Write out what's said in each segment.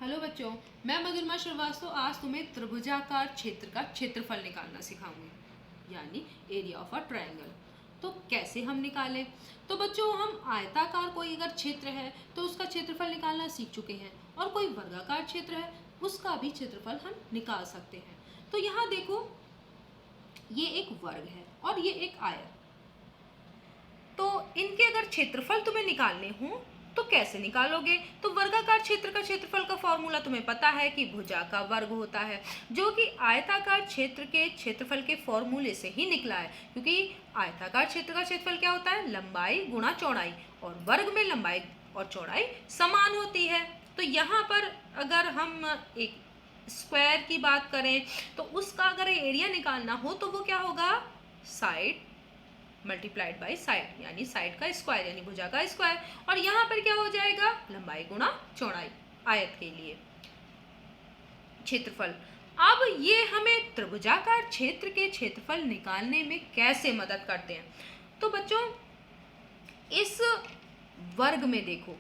Hello बच्चों, मैं मधुरमा श्रीवास्तव आज तुम्हें त्रिभुजाकार क्षेत्र का क्षेत्रफल निकालना सिखाऊंगी, यानी एरिया ऑफ अ ट्रायंगल। तो कैसे हम निकालें? तो बच्चों, हम आयताकार कोई अगर क्षेत्र है तो उसका क्षेत्रफल निकालना सीख चुके हैं, और कोई वर्गाकार क्षेत्र है उसका भी क्षेत्रफल हम निकाल सकते हैं। तो यहाँ देखो, ये एक वर्ग है और ये एक आयत। तो इनके अगर क्षेत्रफल तुम्हें निकालने हो तो कैसे निकालोगे? तो वर्गाकार क्षेत्र का क्षेत्रफल का फॉर्मूला तुम्हें पता है कि भुजा का वर्ग होता है, जो कि आयताकार क्षेत्र के क्षेत्रफल के फॉर्मूले से ही निकला है। क्योंकि आयताकार क्षेत्र का क्षेत्रफल क्या होता है? लंबाई गुणा चौड़ाई, और वर्ग में लंबाई और चौड़ाई समान होती है। तो यहाँ पर अगर हम एक स्क्वायर की बात करें तो उसका अगर एरिया निकालना हो तो वो क्या होगा? साइड मल्टीप्लाइड बाई साइड, यानी साइड का स्क्वायर यानी भुजा का स्क्वायर। और यहाँ पर क्या हो जाएगा? लंबाई गुणा चौड़ाई आयत के लिए क्षेत्रफल। अब ये हमें त्रिभुजाकार क्षेत्र के क्षेत्रफल निकालने में कैसे मदद करते हैं? तो बच्चों, इस वर्ग में देखो,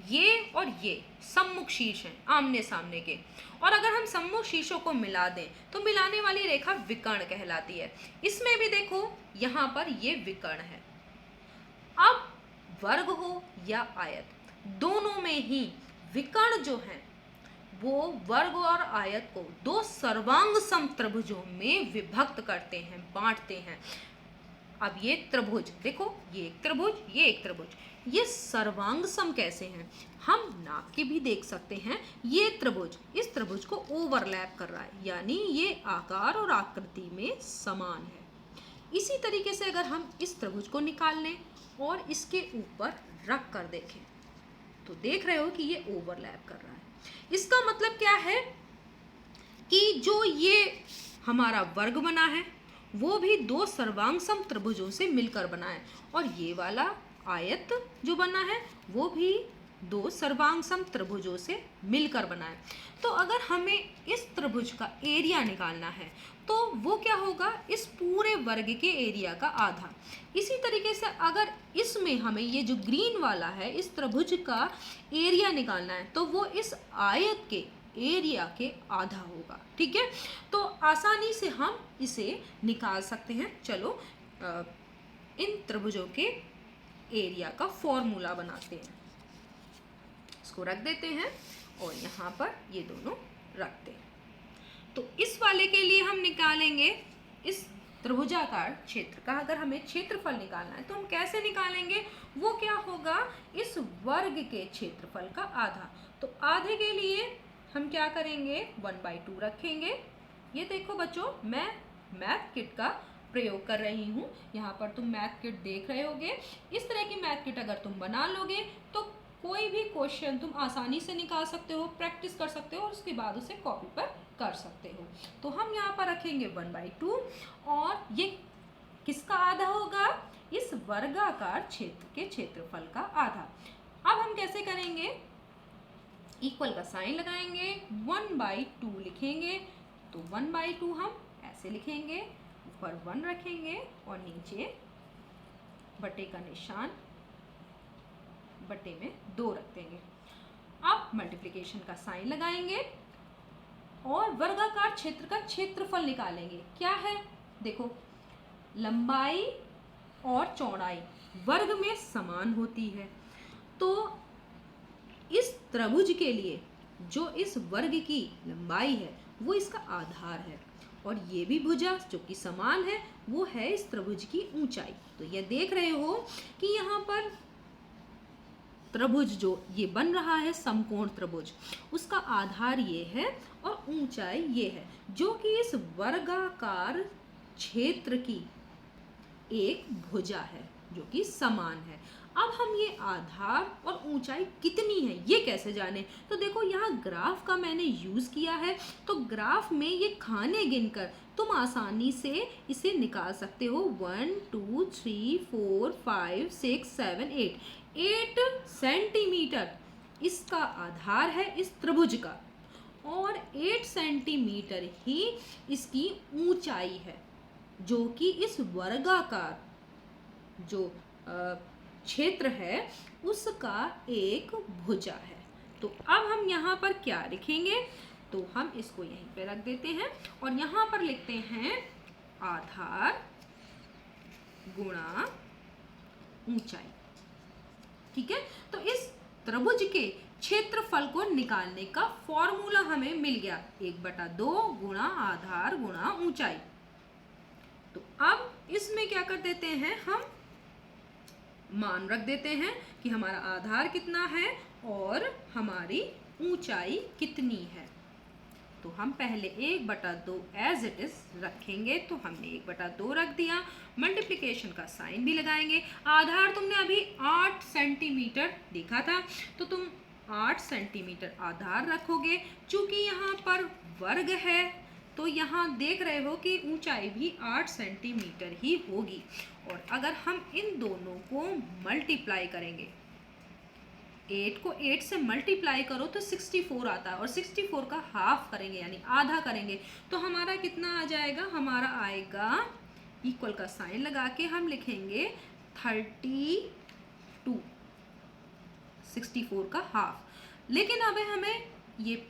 ये और ये सम्मुख शीर्ष हैं, आमने सामने के। और अगर हम सम्मुख शीर्षों को मिला दें तो मिलाने वाली रेखा विकर्ण कहलाती है। इसमें भी देखो, यहाँ पर ये विकर्ण है। अब वर्ग हो या आयत, दोनों में ही विकर्ण जो हैं वो वर्ग और आयत को दो सर्वांग समत्रिभुजों में विभक्त करते हैं, बांटते हैं। अब ये त्रिभुज देखो, ये एक त्रिभुज, ये एक त्रिभुज, ये सर्वांग सम कैसे हैं? हम नाप के भी देख सकते हैं। ये त्रिभुज इस त्रिभुज को ओवरलैप कर रहा है, यानी ये आकार और आकृति में समान है। इसी तरीके से अगर हम इस त्रिभुज को निकाल लें और इसके ऊपर रख कर देखें तो देख रहे हो कि ये ओवरलैप कर रहा है। इसका मतलब क्या है कि जो ये हमारा वर्ग बना है वो भी दो सर्वांग सम त्रिभुजों से मिलकर बना है, और ये वाला आयत जो बना है वो भी दो सर्वांग सम त्रिभुजों से मिलकर बना है। तो अगर हमें इस त्रिभुज का एरिया निकालना है तो वो क्या होगा? इस पूरे वर्ग के एरिया का आधा। इसी तरीके से अगर इसमें हमें ये जो ग्रीन वाला है इस त्रिभुज का एरिया निकालना है तो वो इस आयत के एरिया के आधा होगा। ठीक है, तो आसानी से हम इसे निकाल सकते हैं। चलो इन त्रिभुजों के एरिया का फॉर्मूला बनाते हैं। इसको रख देते हैं और यहाँ पर ये दोनों रखते हैं। तो इस वाले के लिए हम निकालेंगे इस त्रिभुजाकार क्षेत्र का। अगर हमें क्षेत्रफल निकालना है तो हम कैसे निकालेंगे? वो क्या होगा? इस वर्ग के क्षेत्रफल का आधा। तो आधे के लिए हम क्या करेंगे? 1/2 रखेंगे। ये देखो बच्चों, मैं मैथ किट का प्रयोग कर रही हूँ। यहाँ पर तुम मैथ किट देख रहे होगे। इस तरह की मैथ किट अगर तुम बना लोगे तो कोई भी क्वेश्चन तुम आसानी से निकाल सकते हो, प्रैक्टिस कर सकते हो और उसके बाद उसे कॉपी पर कर सकते हो। तो हम यहाँ पर रखेंगे 1/2, और ये किसका आधा होगा? इस वर्गाकार क्षेत्र के क्षेत्रफल का आधा। अब हम कैसे करेंगे? इक्वल का साइन लगाएंगे, 1/2 लिखेंगे। तो 1/2 हम ऐसे लिखेंगे, ऊपर 1 रखेंगे और नीचे बटे का निशान, बटे में 2 रख देंगे। अब मल्टीप्लिकेशन का साइन लगाएंगे और वर्गाकार क्षेत्र का क्षेत्रफल निकालेंगे। क्या है? देखो, लंबाई और चौड़ाई वर्ग में समान होती है, तो इस त्रिभुज के लिए जो इस वर्ग की लंबाई है वो इसका आधार है, और ये भी भुजा जो कि समान है वो है इस त्रिभुज की ऊंचाई। तो ये देख रहे हो कि यहाँ पर त्रिभुज जो ये बन रहा है समकोण त्रिभुज, उसका आधार ये है और ऊंचाई ये है, जो कि इस वर्गाकार क्षेत्र की एक भुजा है जो कि समान है। अब हम ये आधार और ऊंचाई कितनी है ये कैसे जाने? तो देखो, यहाँ ग्राफ का मैंने यूज किया है, तो ग्राफ में ये खाने गिनकर तुम आसानी से इसे निकाल सकते हो। 1 2 3 4 5 6 7 8 सेंटीमीटर इसका आधार है इस त्रिभुज का, और 8 सेंटीमीटर ही इसकी ऊंचाई है, जो कि इस वर्गाकार जो क्षेत्र है उसका एक भुजा है। तो अब हम यहाँ पर क्या लिखेंगे, तो हम इसको यहीं पे रख देते हैं और यहाँ पर लिखते हैं आधार गुणा ऊंचाई। ठीक है, तो इस त्रिभुज के क्षेत्रफल को निकालने का फॉर्मूला हमें मिल गया, 1/2 गुणा आधार गुणा ऊंचाई। तो अब इसमें क्या कर देते हैं, हम मान रख देते हैं कि हमारा आधार कितना है और हमारी ऊंचाई कितनी है। तो हम पहले 1/2 एज इट इज रखेंगे, तो हमने 1/2 रख दिया, मल्टीप्लिकेशन का साइन भी लगाएंगे। आधार तुमने अभी 8 सेंटीमीटर देखा था, तो तुम 8 सेंटीमीटर आधार रखोगे। चूंकि यहाँ पर वर्ग है तो यहाँ देख रहे हो कि ऊंचाई भी 8 सेंटीमीटर ही होगी। और अगर हम इन दोनों को मल्टीप्लाई करेंगे, 8 को 8 से मल्टीप्लाई करो तो 64 आता है और 64 का हाफ करेंगे यानी आधा करेंगे तो हमारा कितना आ जाएगा, हमारा आएगा इक्वल का साइन लगा के हम लिखेंगे 32, 64 का हाफ। लेकिन अब हमें ये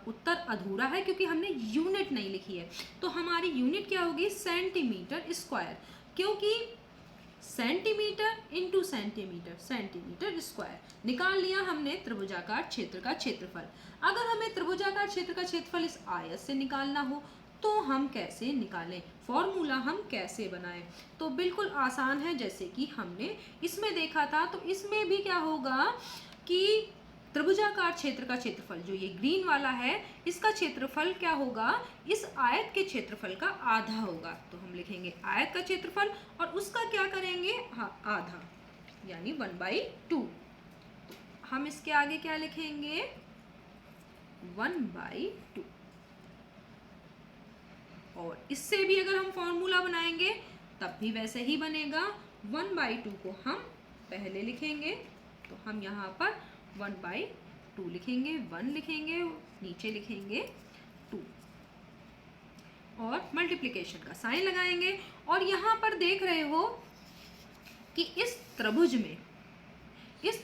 उत्तर अधूरा है क्योंकि हमने यूनिट नहीं लिखी है। तो हमारी यूनिट क्या होगी, सेंटीमीटर स्क्वायर, क्योंकि centimetre into centimetre, centimetre square. निकाल लिया हमने त्रिभुजाकार क्षेत्र का क्षेत्रफल। अगर हमें त्रिभुजाकार क्षेत्र का क्षेत्रफल इस आयत से निकालना हो तो हम कैसे निकालें, फॉर्मूला हम कैसे बनाएं, तो बिल्कुल आसान है। जैसे कि हमने इसमें देखा था, तो इसमें भी क्या होगा कि त्रिभुजाकार क्षेत्र का क्षेत्रफल जो ये ग्रीन वाला है, इसका क्षेत्रफल क्या होगा, इस आयत के क्षेत्रफल का आधा होगा। तो हम लिखेंगे आयत का क्षेत्रफल और उसका क्या करेंगे, हाँ आधा, यानी 1/2। हम इसके आगे क्या लिखेंगे, 1/2। और इससे भी अगर हम फॉर्मूला बनाएंगे तब भी वैसे ही बनेगा। 1/2 को हम पहले लिखेंगे, तो हम यहाँ पर 1/2 लिखेंगे, 1 लिखेंगे, नीचे लिखेंगे 2 और मल्टीप्लिकेशन का साइन लगाएंगे। और यहाँ पर देख रहे हो कि इस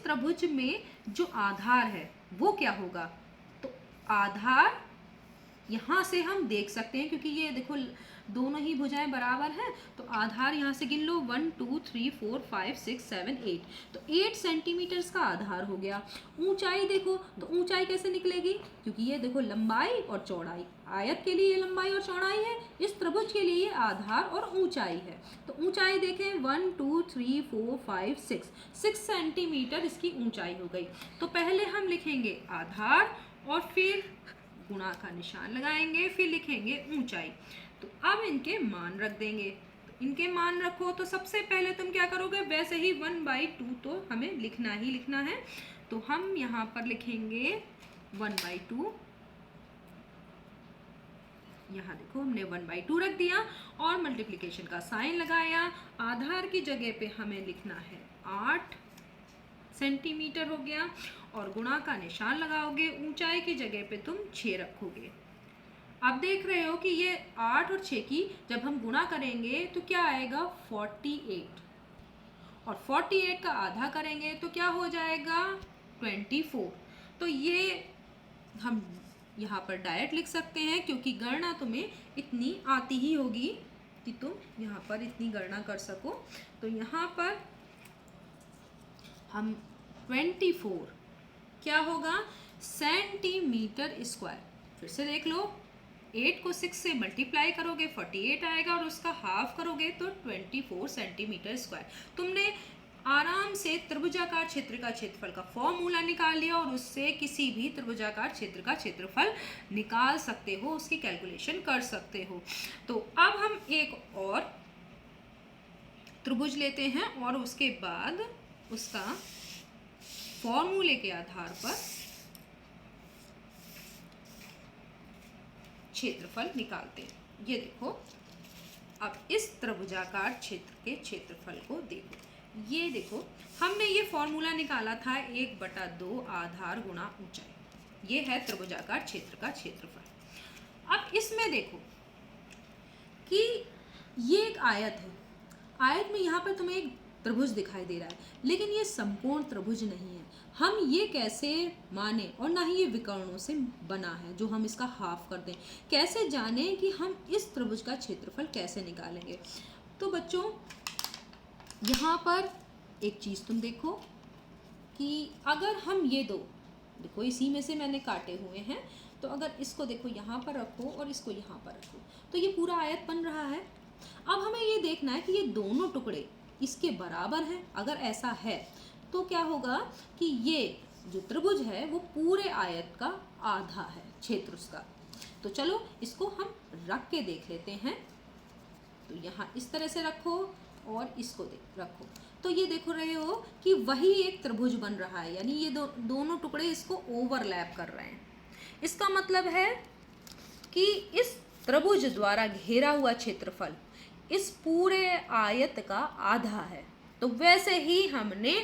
त्रिभुज में जो आधार है वो क्या होगा, तो आधार यहाँ से हम देख सकते हैं क्योंकि ये देखो दोनों ही भुजाएं बराबर हैं, तो आधार यहाँ से गिन लो 1 2 3 4 5 6 7 8, तो 8 सेंटीमीटर का आधार हो गया। ऊंचाई देखो, तो ऊंचाई कैसे निकलेगी, क्योंकि ये देखो लंबाई और चौड़ाई, आयत के लिए लंबाई और चौड़ाई है, इस त्रिभुज के लिए आधार और ऊंचाई है। तो ऊंचाई देखें 1 2 3 4 5 6 सेंटीमीटर इसकी ऊंचाई हो गई। तो पहले हम लिखेंगे आधार और फिर गुणा का निशान लगाएंगे, फिर लिखेंगे ऊंचाई। तो अब इनके मान रख देंगे, तो इनके मान रखो, तो सबसे पहले तुम क्या करोगे, वैसे ही 1/2 तो हमें लिखना ही लिखना है। तो हम यहाँ पर लिखेंगे 1/2, यहाँ देखो हमने 1/2 रख दिया और मल्टीप्लिकेशन का साइन लगाया। आधार की जगह पे हमें लिखना है 8 सेंटीमीटर हो गया और गुणा का निशान लगाओगे, ऊंचाई की जगह पे तुम 6 रखोगे। अब देख रहे हो कि ये 8 और 6 की जब हम गुणा करेंगे तो क्या आएगा 48, और 48 का आधा करेंगे तो क्या हो जाएगा 24। तो ये हम यहाँ पर डायरेक्ट लिख सकते हैं क्योंकि गणना तुम्हें इतनी आती ही होगी कि तुम यहाँ पर इतनी गणना कर सको। तो यहाँ पर हम 24 क्या होगा सेंटीमीटर स्क्वायर। फिर से देख लो, 8 को 6 से मल्टीप्लाई करोगे 48 आएगा और उसका हाफ करोगे तो 24 सेंटीमीटर स्क्वायर। तुमने आराम से त्रिभुजाकार क्षेत्र का क्षेत्रफल का फॉर्मूला निकाल लिया और उससे किसी भी त्रिभुजाकार क्षेत्र का क्षेत्रफल निकाल सकते हो, उसकी कैलकुलेशन कर सकते हो। तो अब हम एक और त्रिभुज लेते हैं और उसके बाद उसका फॉर्मूले के आधार पर क्षेत्रफल निकालते हैं। ये देखो, अब इस त्रिभुजाकार क्षेत्र के क्षेत्रफल को देखो। ये देखो, हमने ये फॉर्मूला निकाला था 1/2 आधार गुणा ऊंचाई। ये है त्रिभुजाकार क्षेत्र का क्षेत्रफल। अब इसमें देखो कि ये एक आयत है, आयत में यहाँ पर तुम्हें एक त्रिभुज दिखाई दे रहा है, लेकिन ये समकोण त्रिभुज नहीं है। हम ये कैसे माने, और ना ही ये विकर्णों से बना है जो हम इसका हाफ कर दें, कैसे जाने कि हम इस त्रिभुज का क्षेत्रफल कैसे निकालेंगे। तो बच्चों यहाँ पर एक चीज़ तुम देखो कि अगर हम ये दो, देखो इसी में से मैंने काटे हुए हैं, तो अगर इसको देखो यहाँ पर रखो और इसको यहाँ पर रखो तो ये पूरा आयत बन रहा है। अब हमें ये देखना है कि ये दोनों टुकड़े इसके बराबर हैं। अगर ऐसा है तो क्या होगा कि ये जो त्रिभुज है वो पूरे आयत का आधा है, क्षेत्र उसका। तो चलो इसको हम रख के देख लेते हैं। तो यहाँ इस तरह से रखो और इसको रखो, तो ये देखो रहे हो कि वही एक त्रिभुज बन रहा है, यानी ये दोनों टुकड़े इसको ओवरलैप कर रहे हैं। इसका मतलब है कि इस त्रिभुज द्वारा घेरा हुआ क्षेत्रफल इस पूरे आयत का आधा है। तो वैसे ही हमने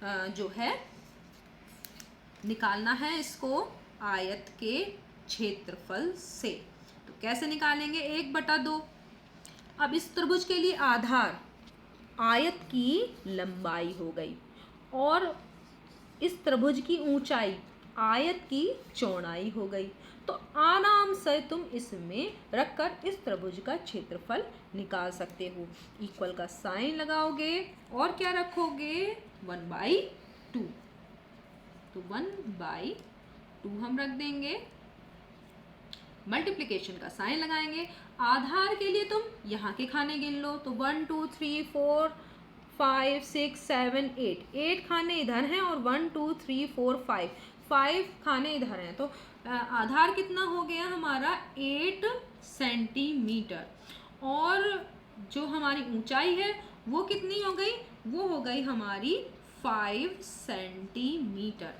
जो है निकालना है इसको आयत के क्षेत्रफल से। तो कैसे निकालेंगे, 1/2। अब इस त्रिभुज के लिए आधार आयत की लंबाई हो गई और इस त्रिभुज की ऊंचाई आयत की चौड़ाई हो गई। तो आराम से तुम इसमें रखकर इस त्रिभुज का क्षेत्रफल निकाल सकते हो। इक्वल का साइन लगाओगे और क्या रखोगे, 1/2। तो 1/2 हम रख देंगे। मल्टीप्लिकेशन का साइन लगाएंगे। आधार के लिए तुम यहाँ के खाने गिन लो, तो 1 2 3 4 5 6 7 8 खाने इधर हैं और 1 2 3 4 5 खाने इधर हैं। तो आधार कितना हो गया हमारा, 8 सेंटीमीटर। और जो हमारी ऊंचाई है वो कितनी हो गई, वो हो गई हमारी 5 सेंटीमीटर।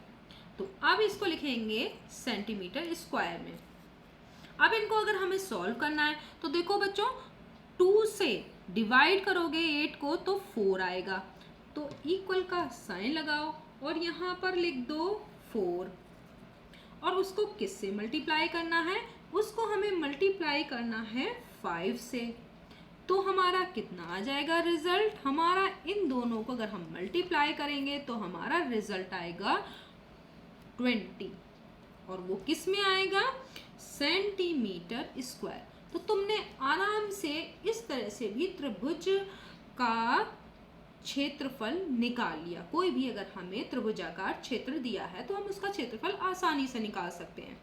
तो अब इसको लिखेंगे सेंटीमीटर स्क्वायर में। अब इनको अगर हमें सॉल्व करना है तो देखो बच्चों, 2 से डिवाइड करोगे 8 को तो 4 आएगा। तो इक्वल का साइन लगाओ और यहाँ पर लिख दो 4। और उसको किससे मल्टीप्लाई करना है, उसको हमें मल्टीप्लाई करना है 5 से। तो हमारा कितना आ जाएगा रिजल्ट, हमारा इन दोनों को अगर हम मल्टीप्लाई करेंगे तो हमारा रिजल्ट आएगा 20। और वो किस में आएगा, सेंटीमीटर स्क्वायर। तो तुमने आराम से इस तरह से भी त्रिभुज का क्षेत्रफल निकाल लिया। कोई भी अगर हमें त्रिभुजाकार क्षेत्र दिया है तो हम उसका क्षेत्रफल आसानी से निकाल सकते हैं।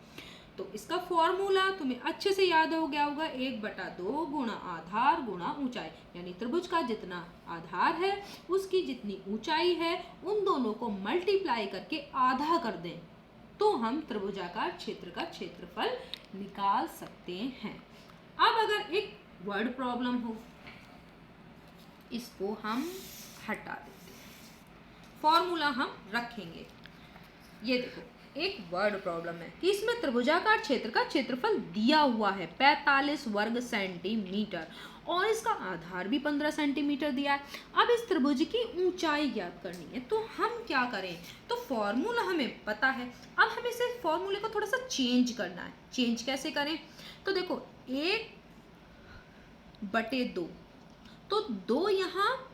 तो इसका फॉर्मूला तुम्हें अच्छे से याद हो गया होगा, 1/2 गुणा आधार गुणा ऊंचाई। यानी त्रिभुज का जितना आधार है उसकी जितनी ऊंचाई है उन दोनों को मल्टीप्लाई करके आधा कर दें तो हम त्रिभुजाकार क्षेत्र का क्षेत्रफल निकाल सकते हैं। अब अगर एक वर्ड प्रॉब्लम हो, इसको हम हटा देते हैं, फॉर्मूला हम रखेंगे। ये देखो एक वर्ड प्रॉब्लम है कि इसमें त्रिभुजाकार क्षेत्र का क्षेत्रफल दिया हुआ है 45 वर्ग सेंटीमीटर और इसका आधार भी 15 सेंटीमीटर दिया है। अब इस त्रिभुज की ऊंचाई ज्ञात करनी है, तो हम क्या करें, तो फॉर्मूला हमें पता है। अब हमें इसे फॉर्मूले को थोड़ा सा चेंज करना है। चेंज कैसे करें, तो देखो 1/2, तो 2 यहाँ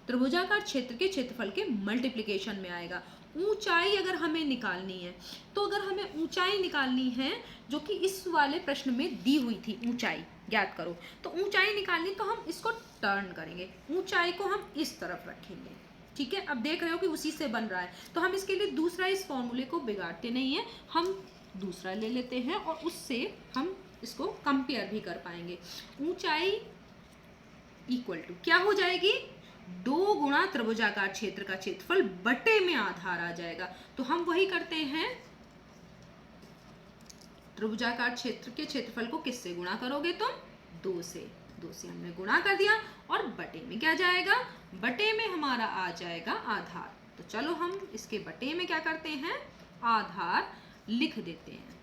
त्रिभुजाकार क्षेत्र के क्षेत्रफल के मल्टीप्लिकेशन में आएगा। ऊंचाई अगर हमें निकालनी है, तो अगर हमें ऊंचाई निकालनी है जो कि इस वाले प्रश्न में दी हुई थी, ऊंचाई ज्ञात करो, तो ऊंचाई निकालनी तो हम इसको टर्न करेंगे, ऊंचाई को हम इस तरफ रखेंगे। ठीक है, अब देख रहे हो कि उसी से बन रहा है, तो हम इसके लिए दूसरा इस फॉर्मूले को बिगाड़ते नहीं है, हम दूसरा ले लेते हैं और उससे हम इसको कंपेयर भी कर पाएंगे। ऊंचाई इक्वल टू क्या हो जाएगी, 2 गुणा त्रिभुजाकार क्षेत्र का क्षेत्रफल बटे में आधार आ जाएगा। तो हम वही करते हैं, त्रिभुजाकार क्षेत्र के क्षेत्रफल को किससे गुणा करोगे तुम, 2 से। 2 से हमने गुणा कर दिया और बटे में क्या जाएगा, बटे में हमारा आ जाएगा आधार। तो चलो हम इसके बटे में क्या करते हैं, आधार लिख देते हैं।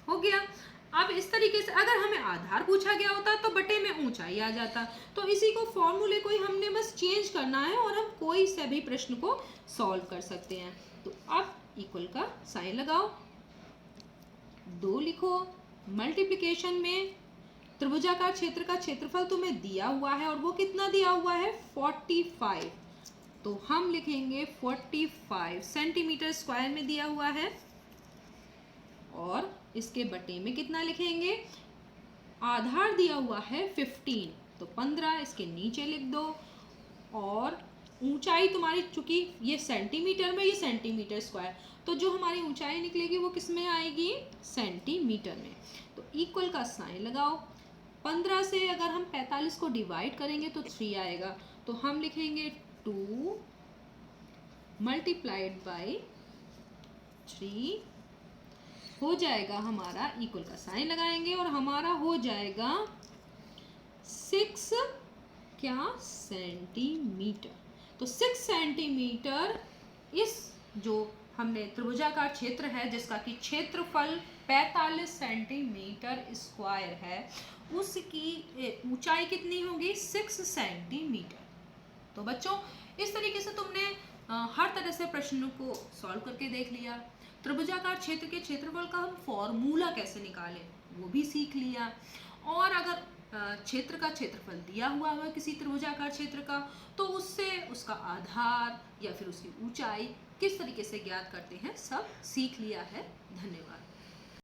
हो गया। अब इस तरीके से अगर हमें आधार पूछा गया होता तो बटे में ऊंचाई आ जाता। तो इसी को फॉर्मूले को ही हमने बस चेंज करना है और हम कोई से भी प्रश्न को सॉल्व कर सकते हैं। तो अब इक्वल का साइन लगाओ, 2 लिखो, मल्टीप्लिकेशन में त्रिभुजाकार क्षेत्र का क्षेत्रफल तुम्हें दिया हुआ है और वो कितना दिया हुआ है, 45। तो हम लिखेंगे 45 सेंटीमीटर स्क्वायर में दिया हुआ है, और इसके बटे में कितना लिखेंगे, आधार दिया हुआ है 15, तो 15 इसके नीचे लिख दो। और ऊंचाई तुम्हारी, चूंकि ये सेंटीमीटर में, ये सेंटीमीटर स्क्वायर, तो जो हमारी ऊंचाई निकलेगी वो किस में आएगी, सेंटीमीटर में। तो इक्वल का साइन लगाओ। 15 से अगर हम 45 को डिवाइड करेंगे तो 3 आएगा, तो हम लिखेंगे 2 मल्टीप्लाइड बाई 3 हो जाएगा हमारा, इक्वल का साइन लगाएंगे और हमारा हो जाएगा 6 क्या सेंटीमीटर। तो 6 सेंटीमीटर इस जो हमने त्रिभुजाकार क्षेत्र है जिसका कि क्षेत्रफल 45 सेंटीमीटर स्क्वायर है, उसकी ऊंचाई कितनी होगी, 6 सेंटीमीटर। तो बच्चों इस तरीके से तुमने हर तरह से प्रश्नों को सॉल्व करके देख लिया। त्रिभुजाकार क्षेत्र के क्षेत्रफल का हम फॉर्मूला कैसे निकालें वो भी सीख लिया। और अगर क्षेत्र का क्षेत्रफल दिया हुआ है किसी त्रिभुजाकार क्षेत्र का, तो उससे उसका आधार या फिर उसकी ऊंचाई किस तरीके से ज्ञात करते हैं सब सीख लिया है। धन्यवाद।